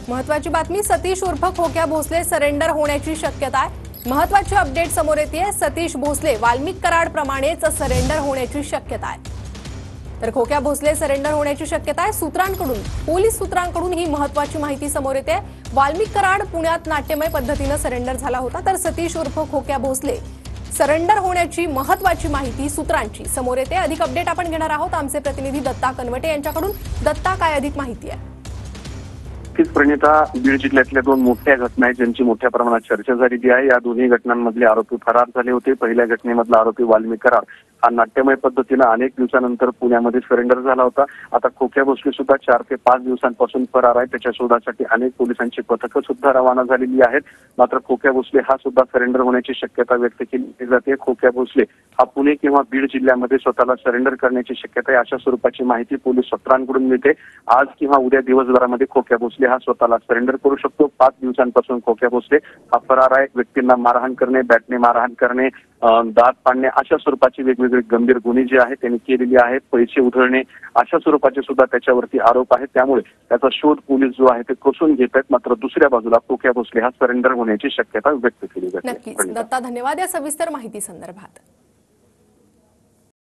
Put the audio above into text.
महत्वाची बातमी, सतीश उर्फ खोक्या भोसले सरेंडर होण्याची शक्यता आहे। महत्वाची अपडेट समोर येते, सतीश भोसले वाल्मिक कराड प्रमाणेच सरेंडर होण्याची शक्यता आहे। तर खोक्या भोसले सरेंडर होण्याची शक्यता आहे। सूत्रांकडून, पोलीस सूत्रांकडून ही महत्वाची माहिती समोर येते। वाल्मिक कराड पुण्यात नाट्यमय पद्धतीने सरेंडर झाला होता, तर सतीश उर्फ खोक्या भोसले सरेंडर होण्याची महत्वाची माहिती सूत्रांची समोर येते। अधिक अपडेट आपण घेणार आहोत आमचे प्रतिनिधी दत्ता कनवटे यांच्याकडून। दत्ता, काय अधिक माहिती आहे? प्रणिता, बीड जिल्ह्यातल्या दोन मोठ्या घटना आहेत ज्यांची मोठ्या प्रमाणात चर्चा झालेली आहे। या दोन्ही घटनांमधले आरोपी फरार झाले होते। पहिल्या घटनेमधला आरोपी वाल्मिक कराड हा नाट्यमय पद्धतीने अनेक दिवसानंतर पुण्यामध्ये सरेंडर झाला होता। आता खोक्या भोसले सुद्धा 4 ते 5 दिवसांपासून फरार आहे। त्याच्या शोधासाठी अनेक पोलिसांची पथकं सुद्धा रवाना झालेली आहेत। मात्र खोक्या भोसले हा सुद्धा सरेंडर होण्याची शक्यता व्यक्त केली जाते। खोक्या भोसले हा पुणे किंवा बीड जिल्ह्यामध्ये स्वतःला सरेंडर करण्याची शक्यता आहे, अशा स्वरूपाची माहिती पोलीस सूत्रांकडून मिळते। आज किंवा उद्या दिवसभरामध्ये खोक्या भोसले हा स्वतःला सरेंडर करू शकतो। 5 दिवसांपासून खोक्या भोसले हा फरार आहे। व्यक्तींना मारहाण करणे, बॅटने मारहाण करणे, दात पाडणे अशा स्वरूपाची वेगवेगळे गंभीर गुन्हे जे आहेत त्यांनी केलेली आहेत। पैसे उधळणे अशा स्वरूपाचे सुद्धा त्याच्यावरती आरोप आहेत। त्यामुळे त्याचा शोध पोलीस जो आहे ते कसून घेत आहेत। मात्र दुसऱ्या बाजूला खोक्या भोसले हा सरेंडर होण्याची शक्यता व्यक्त केली जाते। नक्कीच दत्ता, धन्यवाद या सविस्तर माहिती संदर्भात।